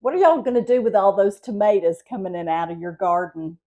What are y'all going to do with all those tomatoes coming in out of your garden?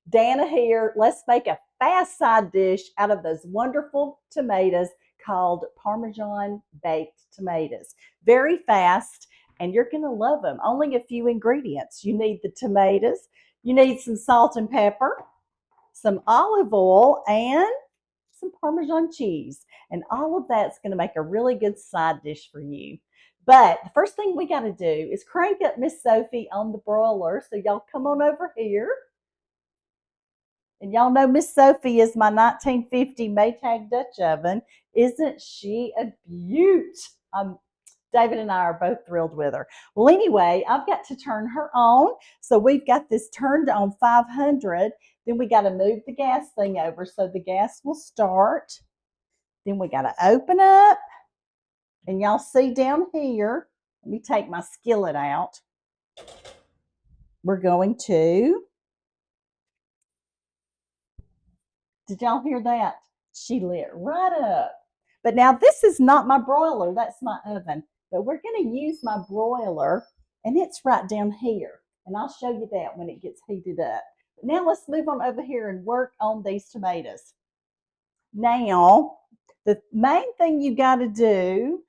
Danna here. Let's make a fast side dish out of those wonderful tomatoes called Parmesan Baked Tomatoes. Very fast, and you're going to love them. Only a few ingredients. You need the tomatoes, you need some salt and pepper, some olive oil, and some Parmesan cheese. And all of that's going to make a really good side dish for you. But the first thing we got to do is crank up Miss Sophie on the broiler. So y'all come on over here. And y'all know Miss Sophie is my 1950 Maytag Dutch oven. Isn't she a beaut? David and I are both thrilled with her. Well, anyway, I've got to turn her on. So we've got this turned on 500. Then we got to move the gas thing over so the gas will start. Then we got to open up. And y'all see down here, let me take my skillet out. We're going to, did y'all hear that? She lit right up. But now this is not my broiler, that's my oven. But we're going to use my broiler, and it's right down here. And I'll show you that when it gets heated up. But now let's move on over here and work on these tomatoes. Now, the main thing you got to do,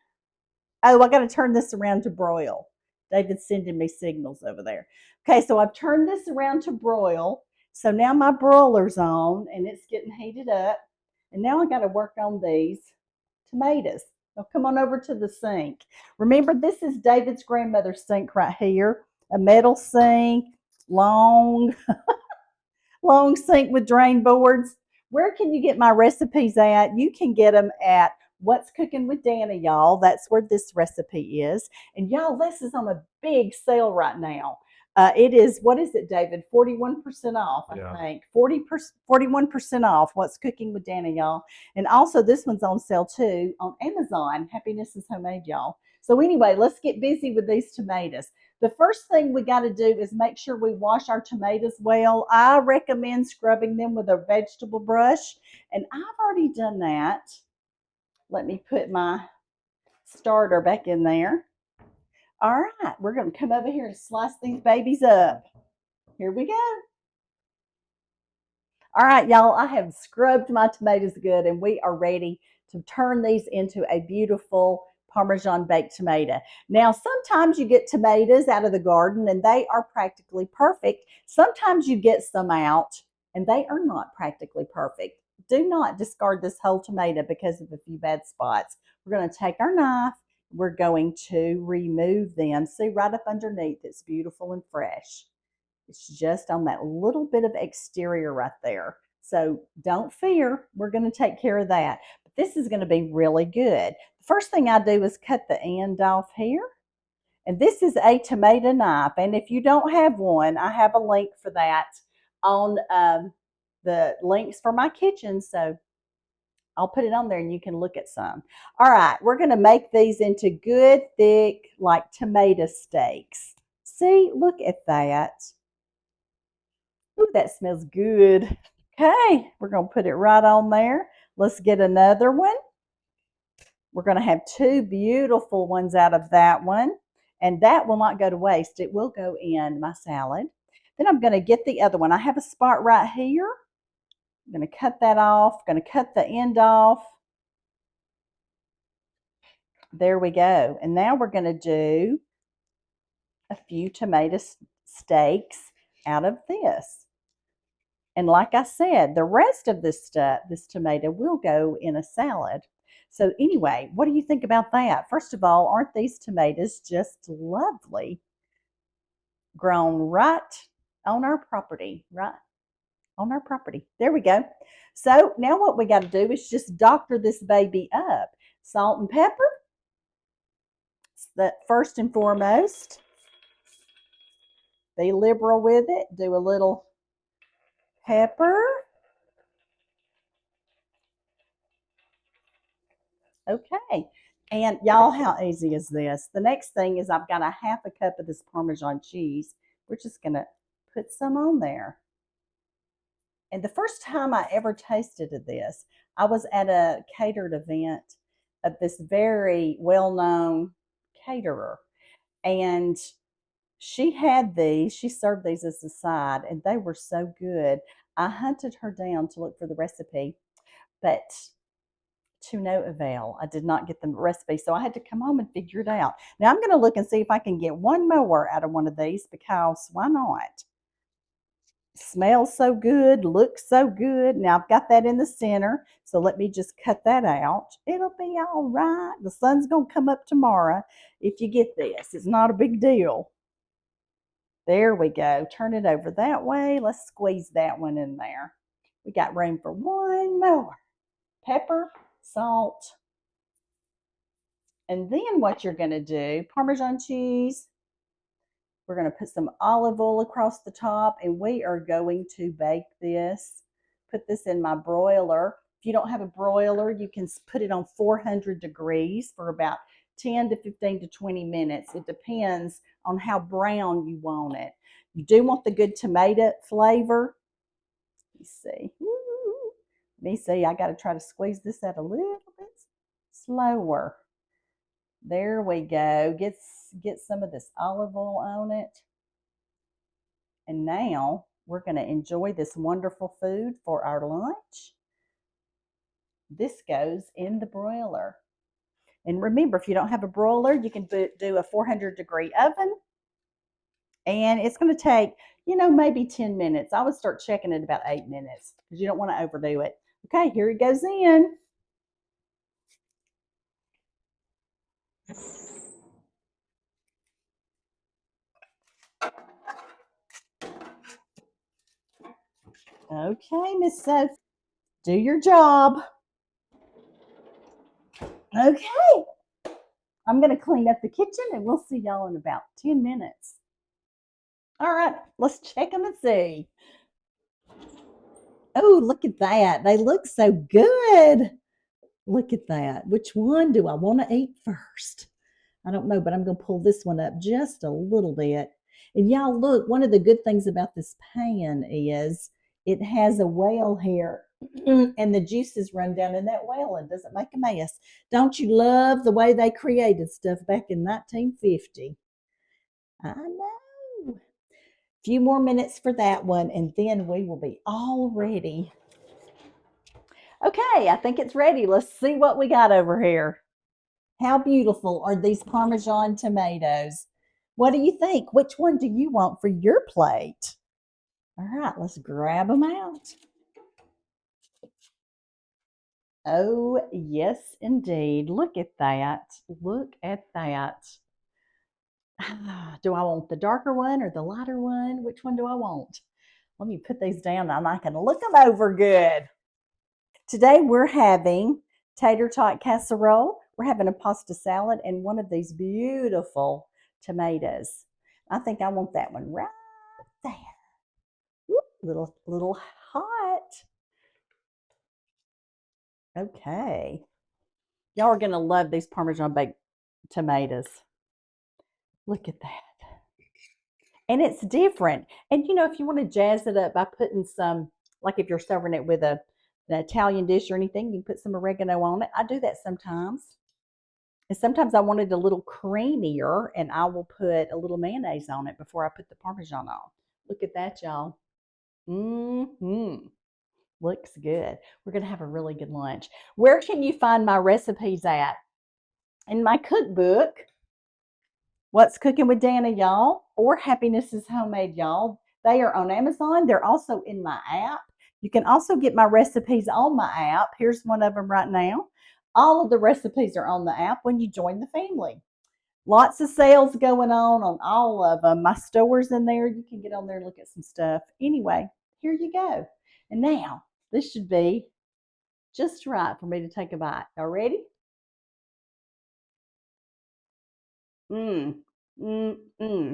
oh, I got to turn this around to broil. David's sending me signals over there. Okay, so I've turned this around to broil. So now my broiler's on, and it's getting heated up. And now I got to work on these tomatoes. So come on over to the sink. Remember, this is David's grandmother's sink right here. A metal sink, long, long sink with drain boards. Where can you get my recipes at? You can get them at What's Cooking with Danna, y'all. That's where this recipe is. And y'all, this is on a big sale right now. It is, what is it, David? 41% off, I think. 41% off What's Cooking with Danna, y'all. And also, this one's on sale too on Amazon. Happiness is Homemade, y'all. So anyway, let's get busy with these tomatoes. The first thing we got to do is make sure we wash our tomatoes well. I recommend scrubbing them with a vegetable brush, and I've already done that. Let me put my starter back in there. All right, we're going to come over here and slice these babies up. Here we go. All right, y'all, I have scrubbed my tomatoes good, and we are ready to turn these into a beautiful Parmesan baked tomato. Now, sometimes you get tomatoes out of the garden, and they are practically perfect. Sometimes you get some out, and they are not practically perfect. Do not discard this whole tomato because of a few bad spots. We're going to take our knife. We're going to remove them. See, right up underneath, it's beautiful and fresh. It's just on that little bit of exterior right there. So don't fear, we're going to take care of that. But this is going to be really good. The first thing I do is cut the end off here. And this is a tomato knife. And if you don't have one, I have a link for that on the links for my kitchen. So I'll put it on there and you can look at some. All right, we're going to make these into good, thick, like tomato steaks. See, look at that. Ooh, that smells good. Okay, we're going to put it right on there. Let's get another one. We're going to have two beautiful ones out of that one. And that will not go to waste. It will go in my salad. Then I'm going to get the other one. I have a spot right here. I'm going to cut that off. I'm going to cut the end off. There we go. And now we're going to do a few tomato steaks out of this. And like I said, the rest of this stuff, this tomato, will go in a salad. So anyway, what do you think about that? First of all, aren't these tomatoes just lovely? Grown right on our property, right on our property. There we go. So now what we got to do is just doctor this baby up. Salt and pepper. That first and foremost. Be liberal with it. Do a little pepper. Okay. And y'all, how easy is this? The next thing is I've got a half a cup of this Parmesan cheese. We're just going to put some on there. And the first time I ever tasted of this, I was at a catered event of this very well-known caterer. And She had these, she served these as a side, and they were so good. I hunted her down to look for the recipe, but to no avail. I did not get the recipe, so I had to come home and figure it out. Now I'm going to look and see if I can get one more out of one of these, because why not? Smells so good, looks so good. Now I've got that in the center, so let me just cut that out. It'll be all right. The sun's going to come up tomorrow if you get this. It's not a big deal. There we go. Turn it over that way. Let's squeeze that one in there. We got room for one more. Pepper, salt, and then what you're going to do, Parmesan cheese. We're going to put some olive oil across the top, and we are going to bake this. Put this in my broiler. If you don't have a broiler, you can put it on 400 degrees for about 10 to 15 to 20 minutes. It depends on how brown you want it. You do want the good tomato flavor. Let's see. Let me see. I got to try to squeeze this out a little bit slower. There we go. Get some of this olive oil on it. And now we're going to enjoy this wonderful food for our lunch. This goes in the broiler. And remember, if you don't have a broiler, you can do a 400-degree oven. And it's going to take, maybe 10 minutes. I would start checking it about 8 minutes because you don't want to overdo it. Okay, here it goes in. Okay, Miss Sophie, do your job. Okay, I'm going to clean up the kitchen and we'll see y'all in about 10 minutes. All right, let's check them and see. Oh, look at that. They look so good. Look at that. Which one do I want to eat first? I don't know, but I'm going to pull this one up just a little bit. And y'all look, one of the good things about this pan is it has a whale here and the juices run down in that whale and doesn't make a mess. Don't you love the way they created stuff back in 1950? I know. A few more minutes for that one, and then we will be all ready. Okay, I think it's ready. Let's see what we got over here. How beautiful are these Parmesan tomatoes? What do you think? Which one do you want for your plate? All right, let's grab them out. Oh, yes, indeed. Look at that. Look at that. Do I want the darker one or the lighter one? Which one do I want? Let me put these down and I can look them over good. Today we're having tater tot casserole. We're having a pasta salad and one of these beautiful tomatoes. I think I want that one right there. Whoop, little hot. Okay. Y'all are going to love these Parmesan baked tomatoes. Look at that. And it's different. And if you want to jazz it up by putting some, like if you're serving it with an Italian dish or anything, you can put some oregano on it. I do that sometimes. And sometimes I want it a little creamier, and I will put a little mayonnaise on it before I put the Parmesan on. Look at that, y'all. Looks good. We're going to have a really good lunch. Where can you find my recipes at? In my cookbook, What's Cooking with Danna, y'all, or Happiness is Homemade, y'all. They are on Amazon. They're also in my app. You can also get my recipes on my app. Here's one of them right now. All of the recipes are on the app when you join the family. Lots of sales going on all of them. My store's in there. You can get on there and look at some stuff. Anyway, here you go. And now, this should be just right for me to take a bite. Y'all ready? Mmm. You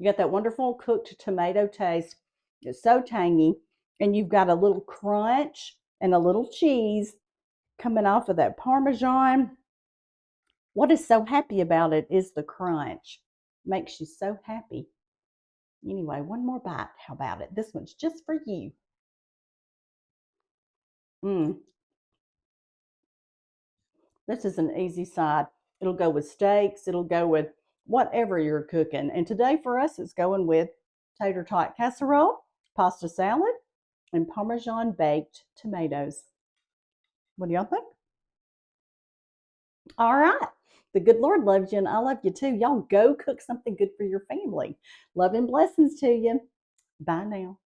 got that wonderful cooked tomato taste. It's so tangy. And you've got a little crunch and a little cheese coming off of that Parmesan. What is so happy about it is the crunch. Makes you so happy. Anyway, one more bite. How about it? This one's just for you. This is an easy side. It'll go with steaks. It'll go with whatever you're cooking. And today for us, it's going with tater tot casserole, pasta salad, and Parmesan baked tomatoes. What do y'all think? All right. The good Lord loves you, and I love you too. Y'all go cook something good for your family. Love and blessings to you. Bye now.